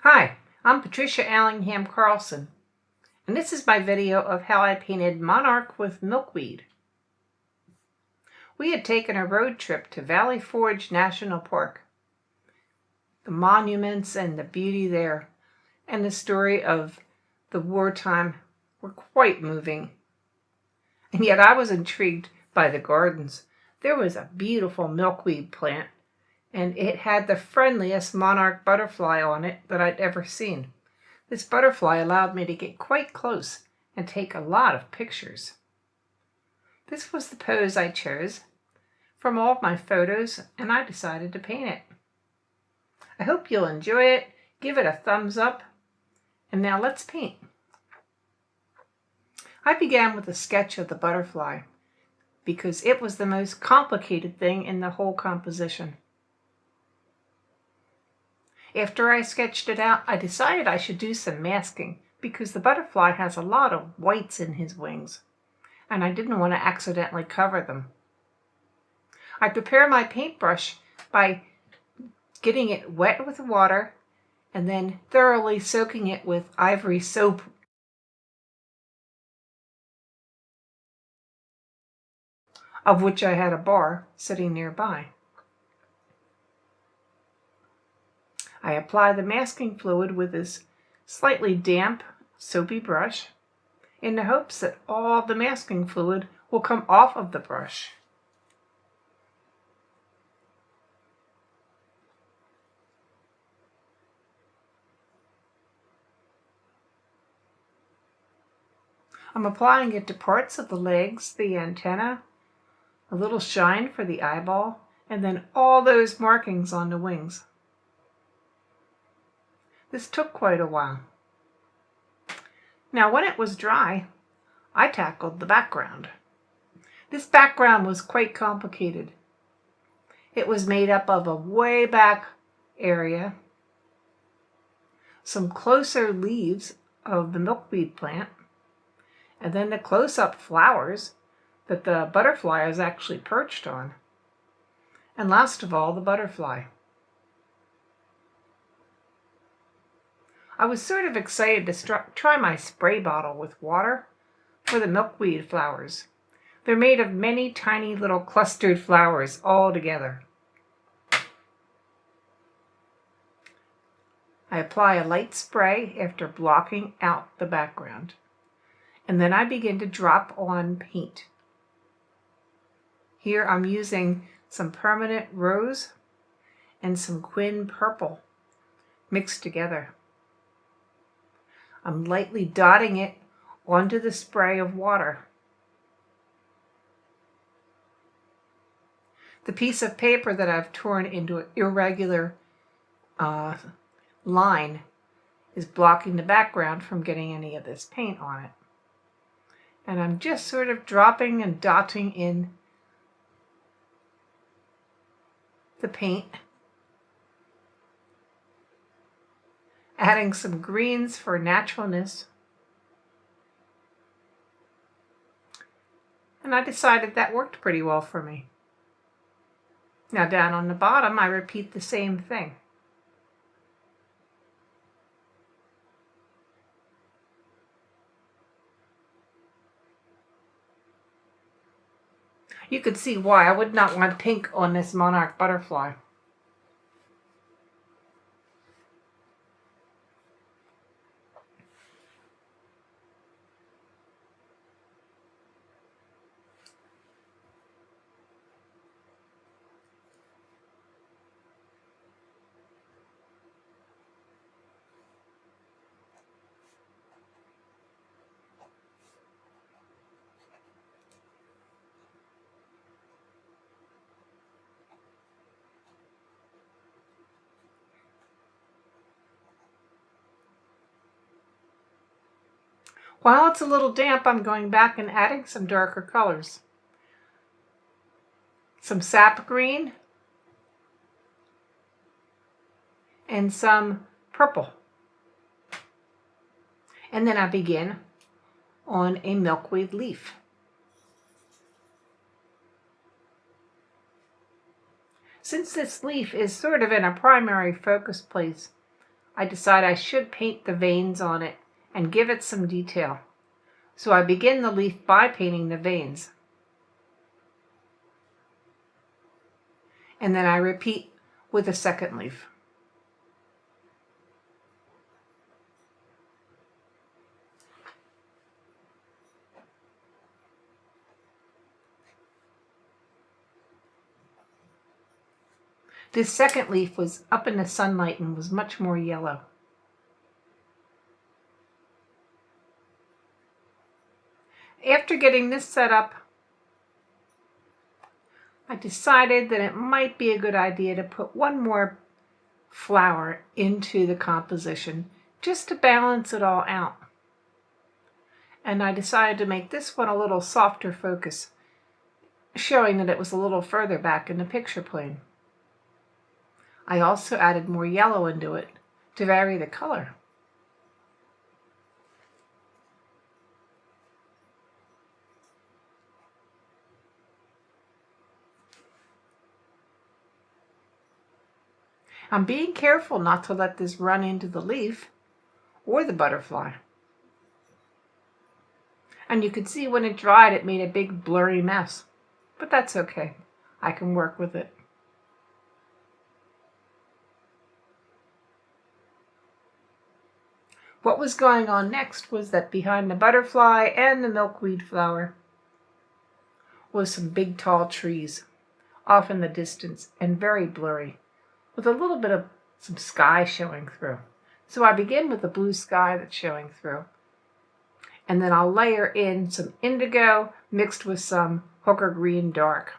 Hi, I'm Patricia Allingham Carlson, and this is my video of how I painted Monarch with Milkweed. We had taken a road trip to Valley Forge National Park. The monuments and the beauty there and the story of the wartime were quite moving. And yet I was intrigued by the gardens. There was a beautiful milkweed plant, and it had the friendliest monarch butterfly on it that I'd ever seen. This butterfly allowed me to get quite close and take a lot of pictures. This was the pose I chose from all of my photos, and I decided to paint it. I hope you'll enjoy it. Give it a thumbs up. And now let's paint. I began with a sketch of the butterfly because it was the most complicated thing in the whole composition. After I sketched it out, I decided I should do some masking because the butterfly has a lot of whites in his wings, and I didn't want to accidentally cover them. I prepare my paintbrush by getting it wet with water and then thoroughly soaking it with ivory soap, of which I had a bar sitting nearby. I apply the masking fluid with this slightly damp, soapy brush in the hopes that all the masking fluid will come off of the brush. I'm applying it to parts of the legs, the antenna, a little shine for the eyeball, and then all those markings on the wings. This took quite a while. Now when it was dry, I tackled the background. This background was quite complicated. It was made up of a way back area, some closer leaves of the milkweed plant, and then the close-up flowers that the butterfly is actually perched on, and last of all, the butterfly. I was sort of excited to try my spray bottle with water for the milkweed flowers. They're made of many tiny little clustered flowers all together. I apply a light spray after blocking out the background, and then I begin to drop on paint. Here I'm using some permanent rose and some quin purple mixed together. I'm lightly dotting it onto the spray of water. The piece of paper that I've torn into an irregular line is blocking the background from getting any of this paint on it. And I'm just sort of dropping and dotting in the paint, adding some greens for naturalness. And I decided that worked pretty well for me. Now down on the bottom, I repeat the same thing. You could see why I would not want pink on this monarch butterfly. While it's a little damp, I'm going back and adding some darker colors. Some sap green and some purple. And then I begin on a milkweed leaf. Since this leaf is sort of in a primary focus place, I decide I should paint the veins on it and give it some detail. So I begin the leaf by painting the veins. And then I repeat with a second leaf. This second leaf was up in the sunlight and was much more yellow. After getting this set up, I decided that it might be a good idea to put one more flower into the composition just to balance it all out. And I decided to make this one a little softer focus, showing that it was a little further back in the picture plane. I also added more yellow into it to vary the color. I'm being careful not to let this run into the leaf or the butterfly. And you could see when it dried it made a big blurry mess, but that's okay. I can work with it. What was going on next was that behind the butterfly and the milkweed flower was some big tall trees off in the distance and very blurry, with a little bit of some sky showing through. So I begin with the blue sky that's showing through. And then I'll layer in some indigo mixed with some hooker green dark.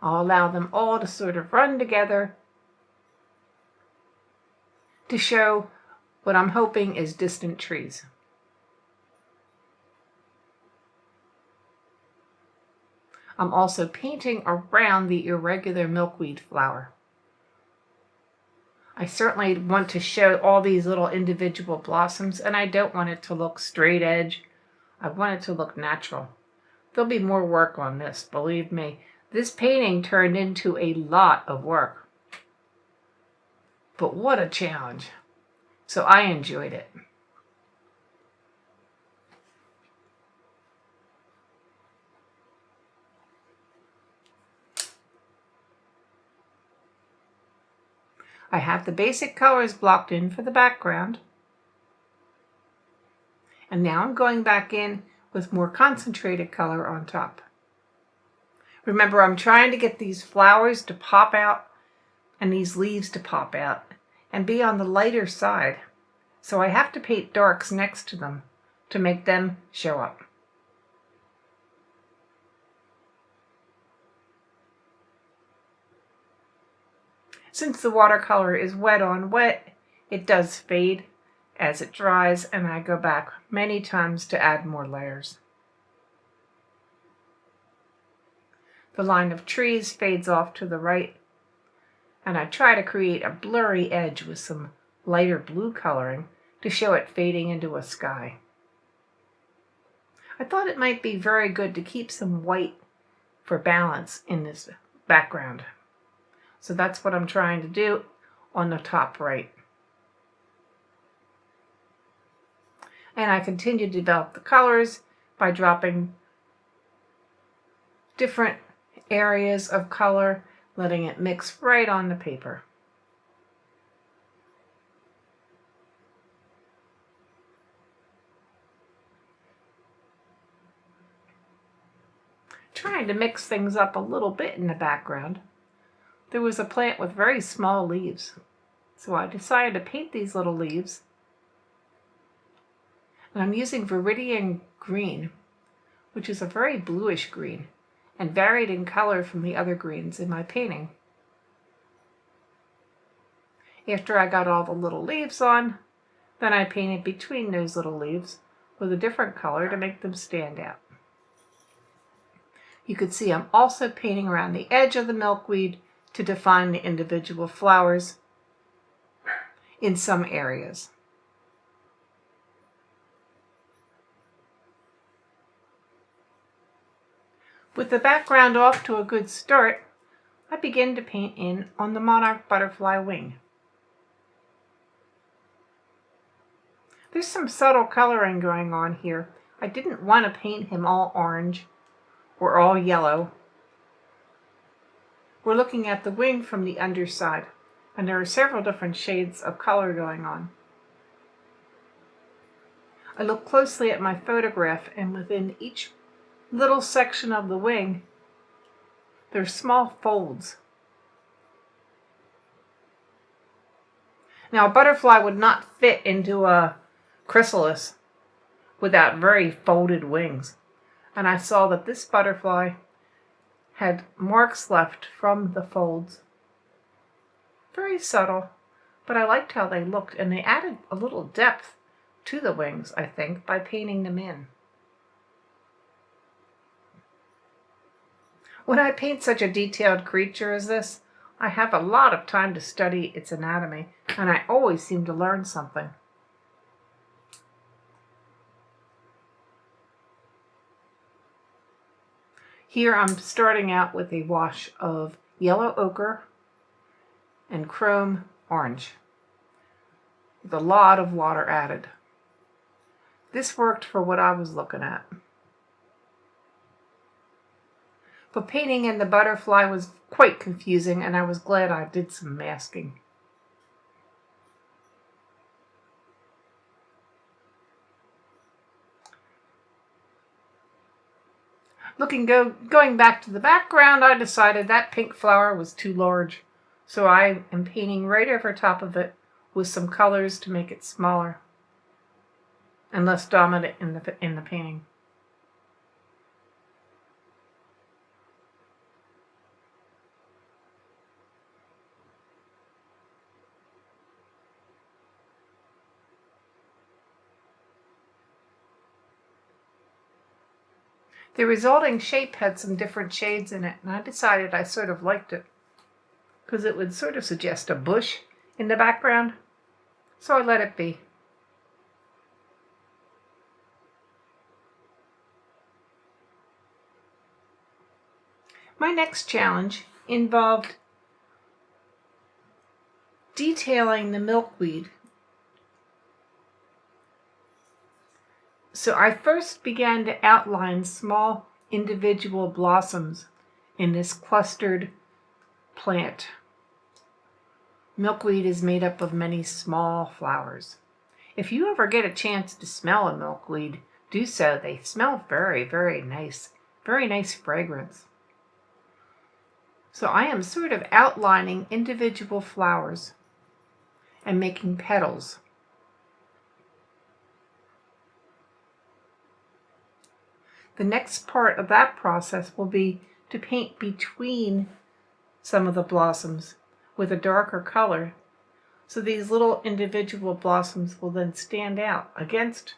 I'll allow them all to sort of run together to show what I'm hoping is distant trees. I'm also painting around the irregular milkweed flower. I certainly want to show all these little individual blossoms, and I don't want it to look straight edge. I want it to look natural. There'll be more work on this, believe me. This painting turned into a lot of work. But what a challenge. So I enjoyed it. I have the basic colors blocked in for the background. And now I'm going back in with more concentrated color on top. Remember, I'm trying to get these flowers to pop out and these leaves to pop out and be on the lighter side. So I have to paint darks next to them to make them show up. Since the watercolor is wet on wet, it does fade as it dries, and I go back many times to add more layers. The line of trees fades off to the right, and I try to create a blurry edge with some lighter blue coloring to show it fading into a sky. I thought it might be very good to keep some white for balance in this background. So that's what I'm trying to do on the top right. And I continue to develop the colors by dropping different areas of color, letting it mix right on the paper. Trying to mix things up a little bit in the background. There was a plant with very small leaves, so I decided to paint these little leaves. And I'm using Viridian green, which is a very bluish green and varied in color from the other greens in my painting. After I got all the little leaves on, then I painted between those little leaves with a different color to make them stand out. You could see I'm also painting around the edge of the milkweed to define the individual flowers in some areas. With the background off to a good start, I began to paint in on the monarch butterfly wing. There's some subtle coloring going on here. I didn't want to paint him all orange or all yellow. We're looking at the wing from the underside, and there are several different shades of color going on. I looked closely at my photograph, and within each little section of the wing, there's small folds. Now, a butterfly would not fit into a chrysalis without very folded wings. And I saw that this butterfly had marks left from the folds. Very subtle, but I liked how they looked, and they added a little depth to the wings, I think, by painting them in. When I paint such a detailed creature as this, I have a lot of time to study its anatomy, and I always seem to learn something. Here I'm starting out with a wash of yellow ochre and chrome orange with a lot of water added. This worked for what I was looking at. But painting in the butterfly was quite confusing, and I was glad I did some masking. Going back to the background, I decided that pink flower was too large, so I am painting right over top of it with some colors to make it smaller and less dominant in the painting. The resulting shape had some different shades in it, and I decided I sort of liked it because it would sort of suggest a bush in the background, so I let it be. My next challenge involved detailing the milkweed. So I first began to outline small individual blossoms in this clustered plant. Milkweed is made up of many small flowers. If you ever get a chance to smell a milkweed, do so. They smell very, very nice fragrance. So I am sort of outlining individual flowers and making petals. The next part of that process will be to paint between some of the blossoms with a darker color, so these little individual blossoms will then stand out against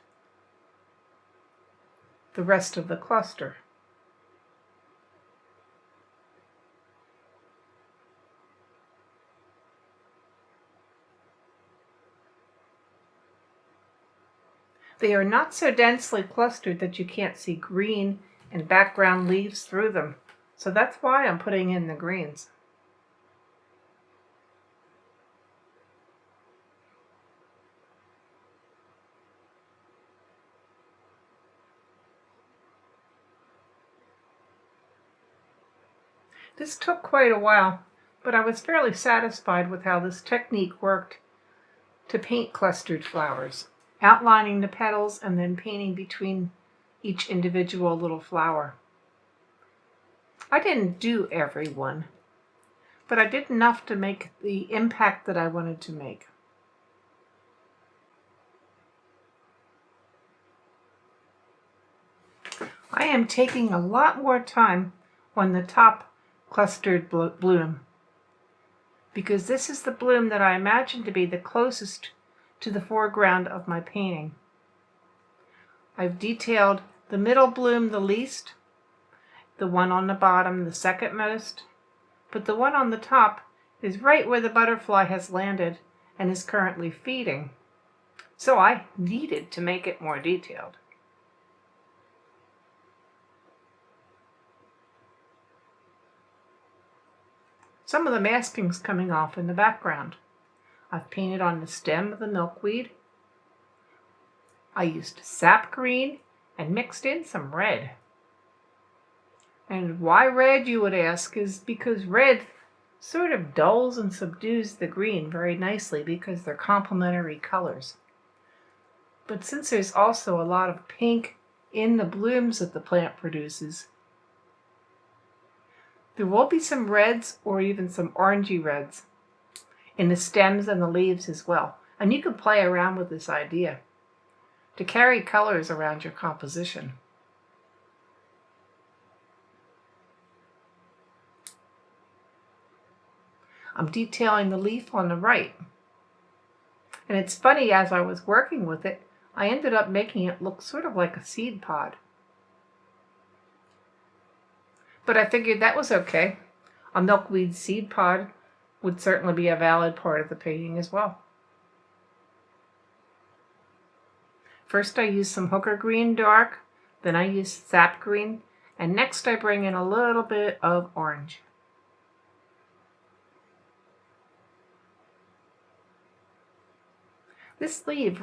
the rest of the cluster. They are not so densely clustered that you can't see green and background leaves through them, so that's why I'm putting in the greens. This took quite a while, but I was fairly satisfied with how this technique worked to paint clustered flowers, outlining the petals and then painting between each individual little flower. I didn't do every one, but I did enough to make the impact that I wanted to make. I am taking a lot more time on the top clustered bloom, because this is the bloom that I imagine to be the closest to the foreground of my painting. I've detailed the middle bloom the least, the one on the bottom the second most, but the one on the top is right where the butterfly has landed and is currently feeding, so I needed to make it more detailed. some of the masking's coming off in the background. I've painted on the stem of the milkweed. I used sap green and mixed in some red. And why red, you would ask, is because red sort of dulls and subdues the green very nicely because they're complementary colors. But since there's also a lot of pink in the blooms that the plant produces, there will be some reds or even some orangey reds in the stems and the leaves as well. And you can play around with this idea to carry colors around your composition. I'm detailing the leaf on the right. And it's funny, as I was working with it, I ended up making it look sort of like a seed pod. But I figured that was okay. A milkweed seed pod would certainly be a valid part of the painting as well. First I use some hooker green dark, then I use sap green, and next I bring in a little bit of orange. This leaf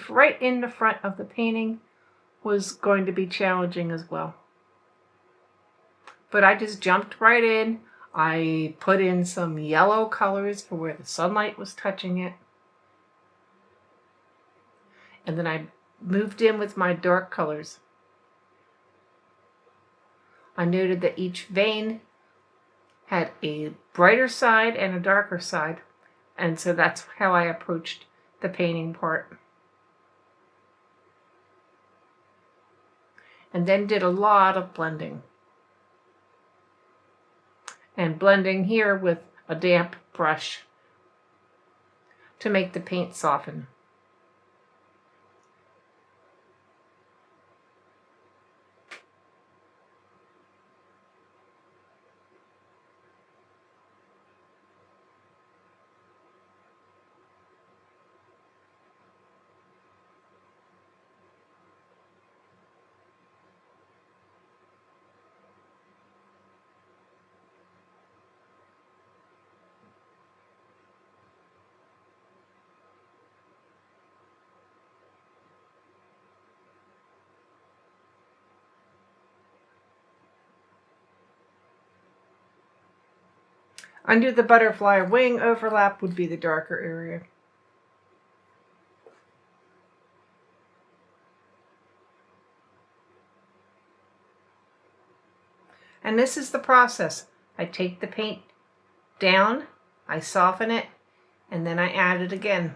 right in the front of the painting was going to be challenging as well. But I just jumped right in. I put in some yellow colors for where the sunlight was touching it. And then I moved in with my dark colors. I noted that each vein had a brighter side and a darker side. And so that's how I approached the painting part. And then did a lot of blending. And blending here with a damp brush to make the paint soften. Under the butterfly wing overlap would be the darker area. And this is the process. I take the paint down, I soften it, and then I add it again.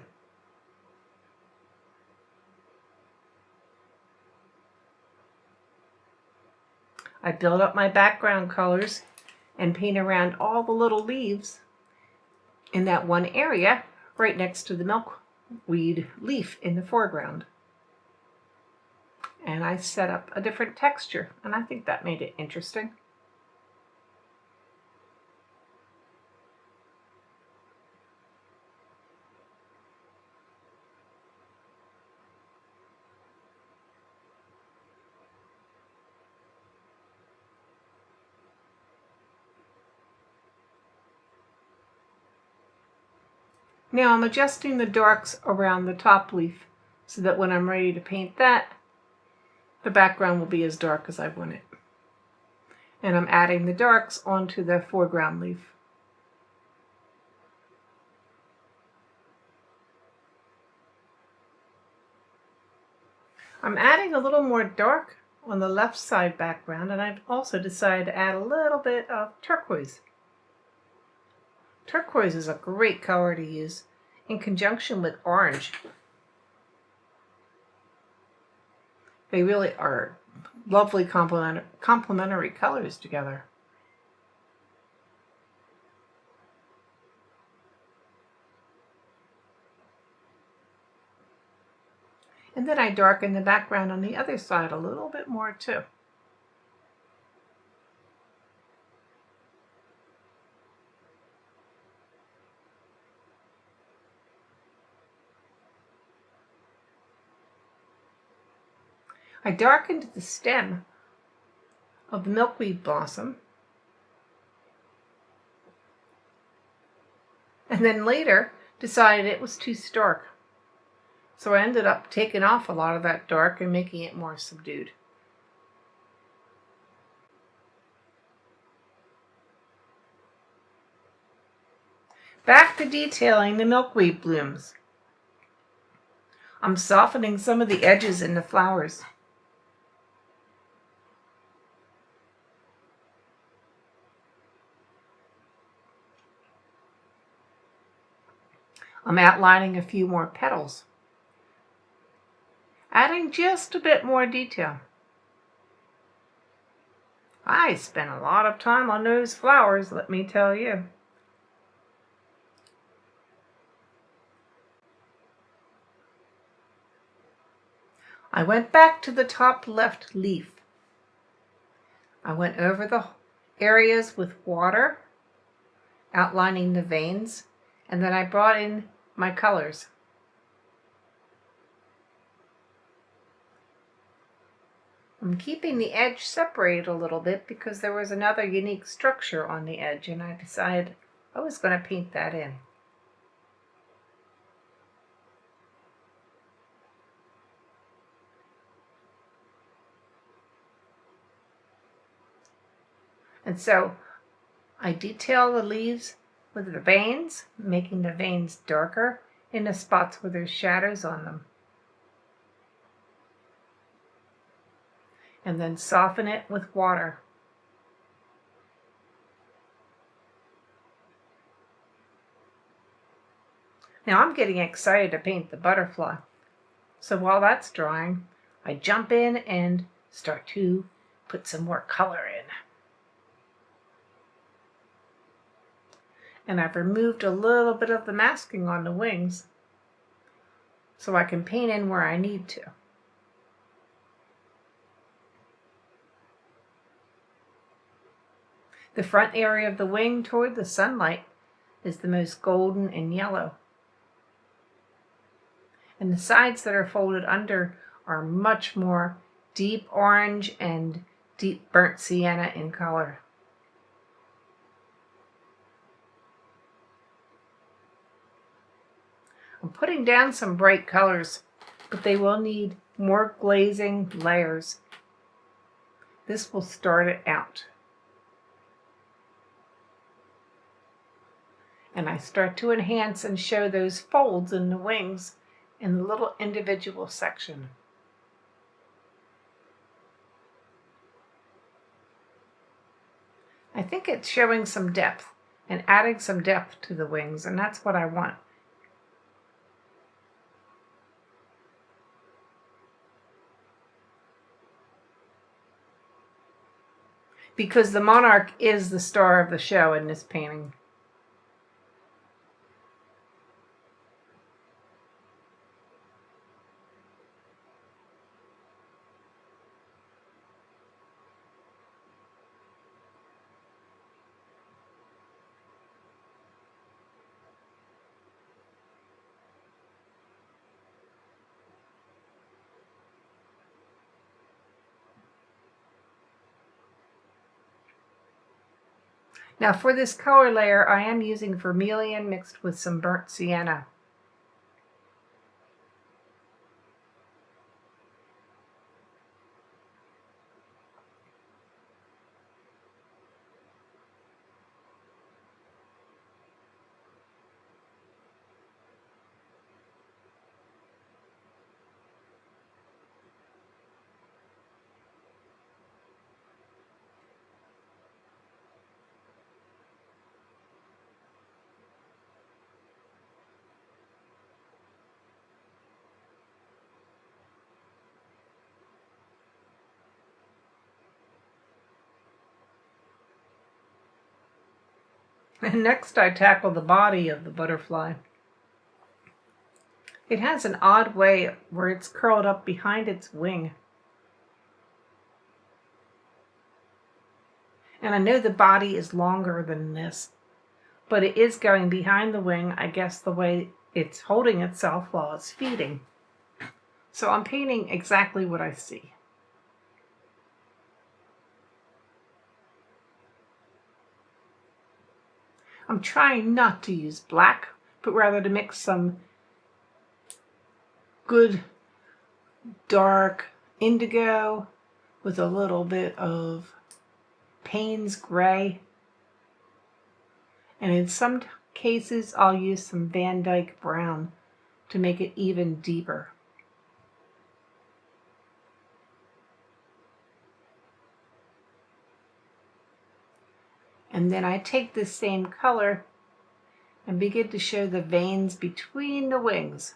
I build up my background colors and paint around all the little leaves in that one area right next to the milkweed leaf in the foreground. And I set up a different texture, and I think that made it interesting. Now I'm adjusting the darks around the top leaf so that when I'm ready to paint that, the background will be as dark as I want it. And I'm adding the darks onto the foreground leaf. I'm adding a little more dark on the left side background, and I've also decided to add a little bit of turquoise. Turquoise is a great color to use in conjunction with orange. They really are lovely complementary colors together. And then I darken the background on the other side a little bit more too. I darkened the stem of the milkweed blossom and then later decided it was too stark. So I ended up taking off a lot of that dark and making it more subdued. Back to detailing the milkweed blooms. I'm softening some of the edges in the flowers. I'm outlining a few more petals, adding just a bit more detail. I spent a lot of time on those flowers, let me tell you. I went back to the top left leaf. I went over the areas with water, outlining the veins, and then I brought in my colors. I'm keeping the edge separated a little bit because there was another unique structure on the edge, and I decided I was going to paint that in. And so I detail the leaves with the veins, making the veins darker in the spots where there's shadows on them. And then soften it with water. Now I'm getting excited to paint the butterfly. So while that's drying, I jump in and start to put some more color in. And I've removed a little bit of the masking on the wings so I can paint in where I need to. The front area of the wing toward the sunlight is the most golden and yellow. And the sides that are folded under are much more deep orange and deep burnt sienna in color. I'm putting down some bright colors, but they will need more glazing layers. This will start it out. And I start to enhance and show those folds in the wings in the little individual section. I think it's showing some depth and adding some depth to the wings, and that's what I want. Because the monarch is the star of the show in this painting. Now for this color layer, I am using vermilion mixed with some burnt sienna. And next I tackle the body of the butterfly. It has an odd way where it's curled up behind its wing. And I know the body is longer than this, but it is going behind the wing, I guess the way it's holding itself while it's feeding. So I'm painting exactly what I see. I'm trying not to use black, but rather to mix some good dark indigo with a little bit of Payne's gray. And in some cases, I'll use some Van Dyke brown to make it even deeper. And then I take this same color and begin to show the veins between the wings.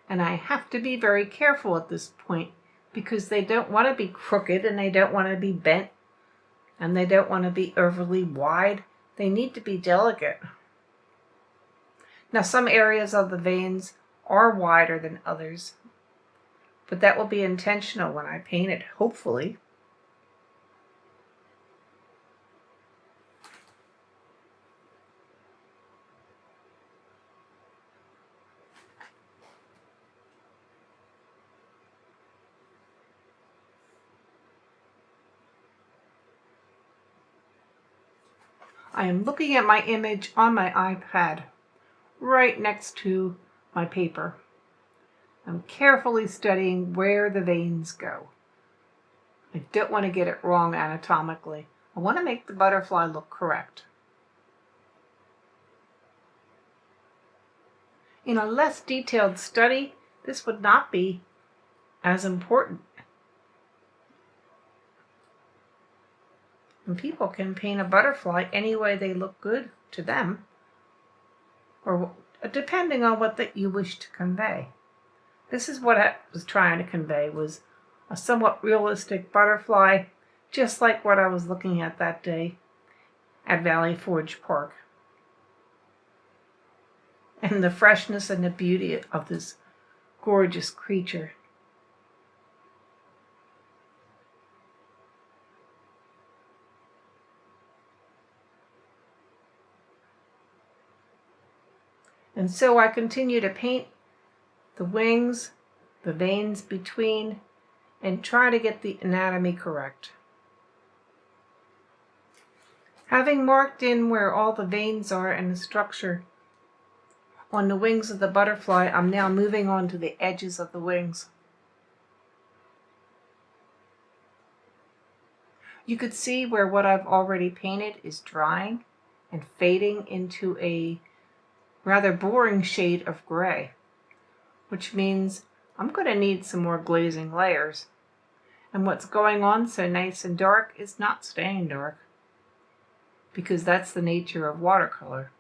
And I have to be very careful at this point because they don't want to be crooked and they don't want to be bent and they don't want to be overly wide. They need to be delicate. Now some areas of the veins are wider than others, but that will be intentional when I paint it, hopefully. I am looking at my image on my iPad right next to my paper. I'm carefully studying where the veins go. I don't want to get it wrong anatomically. I want to make the butterfly look correct. In a less detailed study, this would not be as important. And people can paint a butterfly any way they look good to them, or depending on what you wish to convey. This is what I was trying to convey, was a somewhat realistic butterfly, just like what I was looking at that day at Valley Forge Park. And the freshness and the beauty of this gorgeous creature. And so I continue to paint the wings, the veins between, and try to get the anatomy correct. Having marked in where all the veins are and the structure on the wings of the butterfly, I'm now moving on to the edges of the wings. You could see where what I've already painted is drying and fading into a rather boring shade of gray, which means I'm going to need some more glazing layers. And what's going on so nice and dark is not staying dark, because that's the nature of watercolor.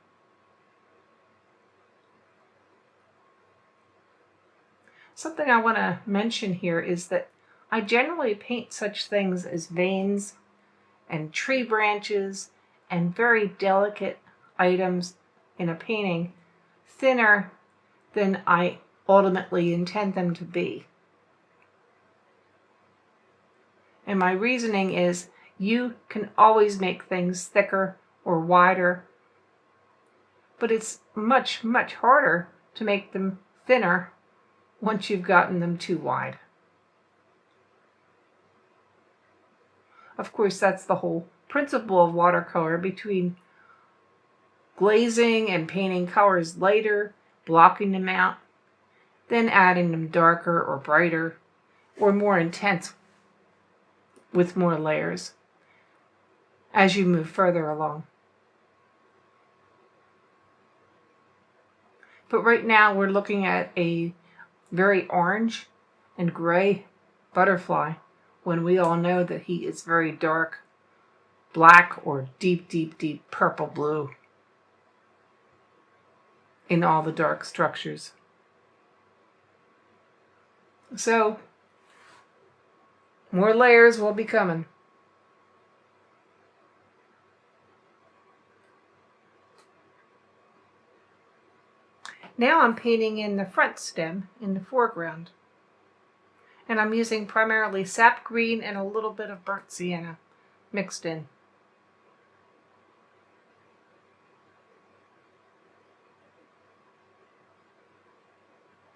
Something I want to mention here is that I generally paint such things as veins and tree branches and very delicate items in a painting thinner than I ultimately intend them to be. And my reasoning is you can always make things thicker or wider, but it's much, much harder to make them thinner once you've gotten them too wide. Of course, that's the whole principle of watercolor, between glazing and painting colors lighter, blocking them out, then adding them darker or brighter or more intense with more layers as you move further along. But right now we're looking at a very orange and gray butterfly, when we all know that he is very dark black or deep, deep, deep purple blue in all the dark structures. So more layers will be coming. Now I'm painting in the front stem in the foreground. And I'm using primarily sap green and a little bit of burnt sienna mixed in.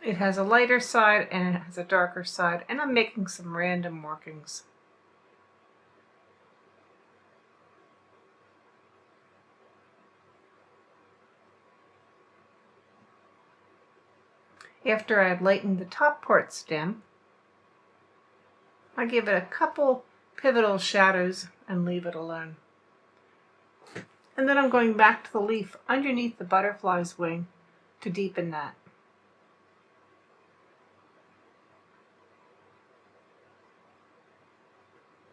It has a lighter side and it has a darker side, and I'm making some random markings. After I've lightened the top part stem, I give it a couple pivotal shadows and leave it alone. And then I'm going back to the leaf underneath the butterfly's wing to deepen that.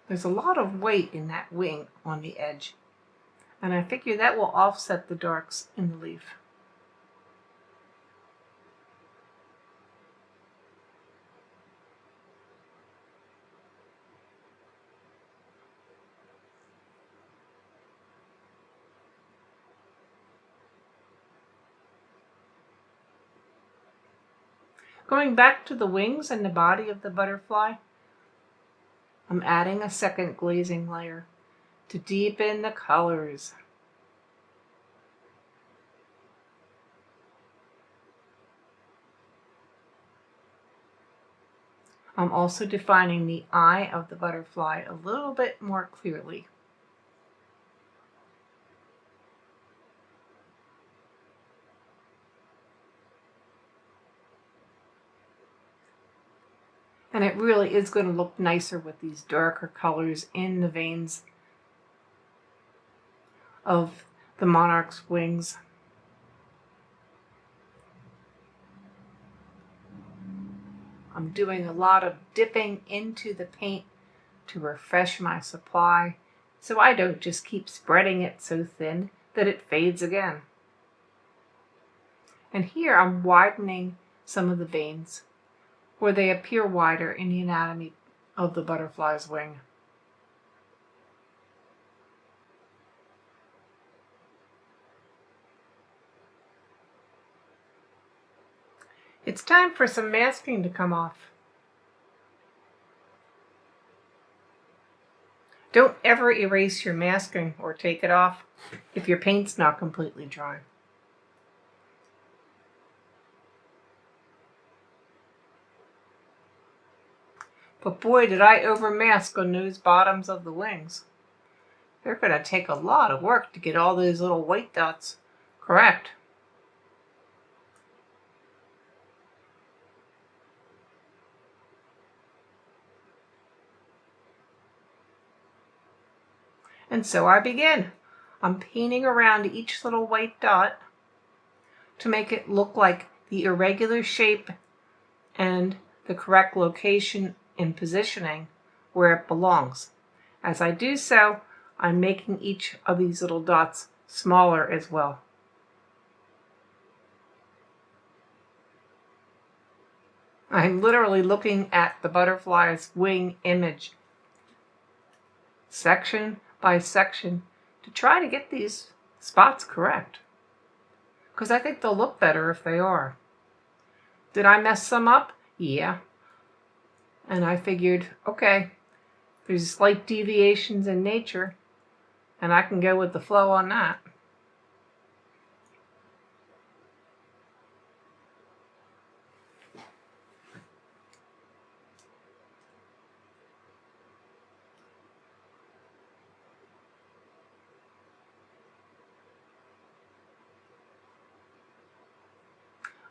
There's a lot of weight in that wing on the edge, and I figure that will offset the darks in the leaf. Going back to the wings and the body of the butterfly, I'm adding a second glazing layer to deepen the colors. I'm also defining the eye of the butterfly a little bit more clearly. And it really is going to look nicer with these darker colors in the veins of the monarch's wings. I'm doing a lot of dipping into the paint to refresh my supply, so I don't just keep spreading it so thin that it fades again. And here I'm widening some of the veins where they appear wider in the anatomy of the butterfly's wing. It's time for some masking to come off. Don't ever erase your masking or take it off if your paint's not completely dry. But boy, did I overmask on those bottoms of the wings. They're going to take a lot of work to get all those little white dots correct. And so I begin. I'm painting around each little white dot to make it look like the irregular shape and the correct location and positioning where it belongs. As I do so, I'm making each of these little dots smaller as well. I'm literally looking at the butterfly's wing image, section by section, to try to get these spots correct, because I think they'll look better if they are. Did I mess some up? Yeah. And I figured, okay, there's slight deviations in nature, and I can go with the flow on that.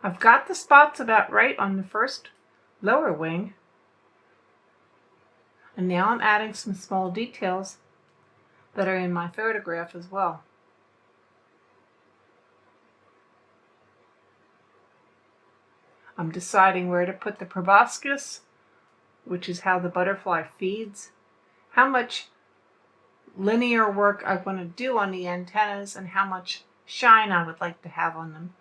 I've got the spots about right on the first lower wing. And now I'm adding some small details that are in my photograph as well. I'm deciding where to put the proboscis, which is how the butterfly feeds, how much linear work I want to do on the antennas, and how much shine I would like to have on them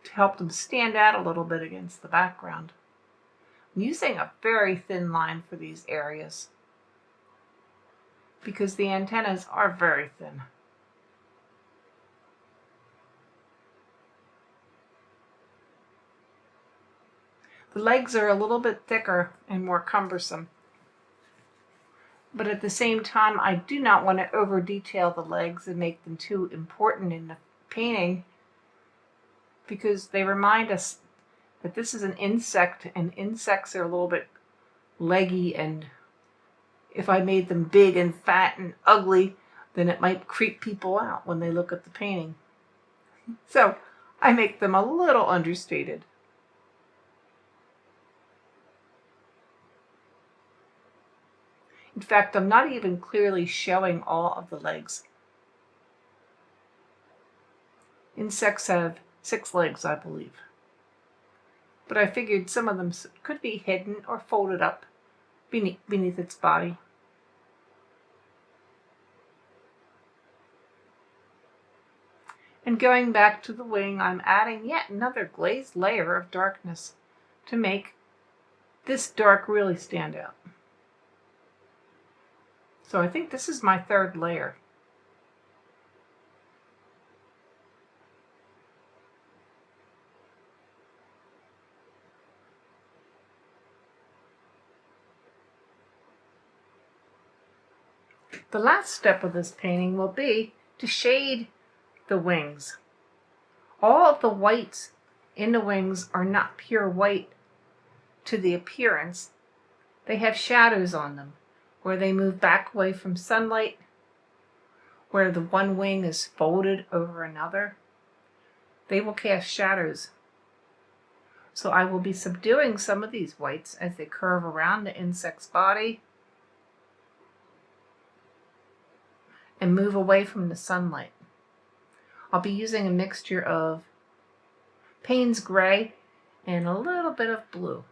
to help them stand out a little bit against the background. I'm using a very thin line for these areas because the antennas are very thin. The legs are a little bit thicker and more cumbersome, but at the same time I do not want to over detail the legs and make them too important in the painting, because they remind us that this is an insect, and insects are a little bit leggy, and if I made them big and fat and ugly, then it might creep people out when they look at the painting. So I make them a little understated. In fact, I'm not even clearly showing all of the legs. Insects have 6 legs, I believe. But I figured some of them could be hidden or folded up beneath its body. And going back to the wing, I'm adding yet another glazed layer of darkness to make this dark really stand out. So I think this is my 3rd layer. The last step of this painting will be to shade the wings. All of the whites in the wings are not pure white to the appearance. They have shadows on them, where they move back away from sunlight, where the one wing is folded over another. They will cast shadows. So I will be subduing some of these whites as they curve around the insect's body and move away from the sunlight. I'll be using a mixture of Payne's gray and a little bit of blue.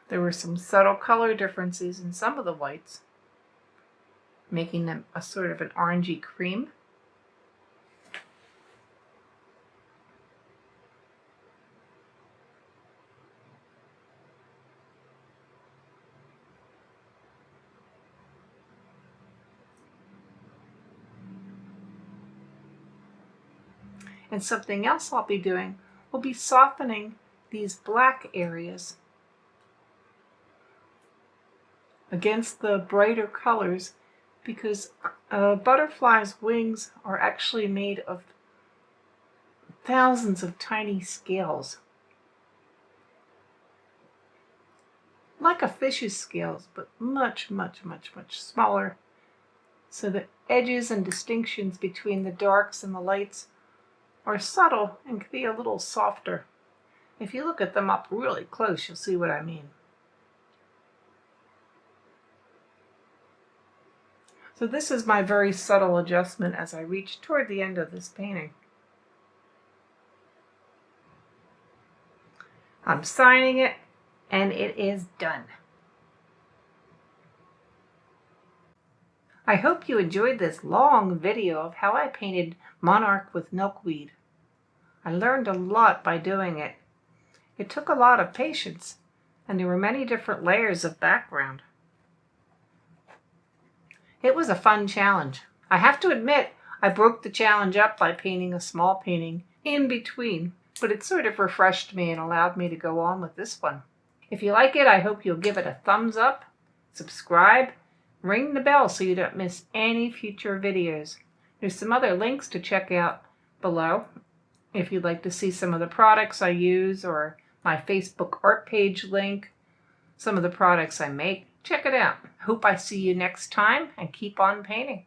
There were some subtle color differences in some of the whites, making them a sort of an orangey cream. And something else I'll be doing will be softening these black areas against the brighter colors, because a butterfly's wings are actually made of thousands of tiny scales. Like a fish's scales, but much, much, much, much smaller. So the edges and distinctions between the darks and the lights are subtle and can be a little softer. If you look at them up really close, you'll see what I mean. So this is my very subtle adjustment as I reach toward the end of this painting. I'm signing it, and it is done. I hope you enjoyed this long video of how I painted Monarch with milkweed. I learned a lot by doing it. It took a lot of patience, and there were many different layers of background. It was a fun challenge. I have to admit, I broke the challenge up by painting a small painting in between, but it sort of refreshed me and allowed me to go on with this one. If you like it, I hope you'll give it a thumbs up, subscribe, ring the bell so you don't miss any future videos. There's some other links to check out below if you'd like to see some of the products I use, or my Facebook art page link, some of the products I make. Check it out. Hope I see you next time, and keep on painting.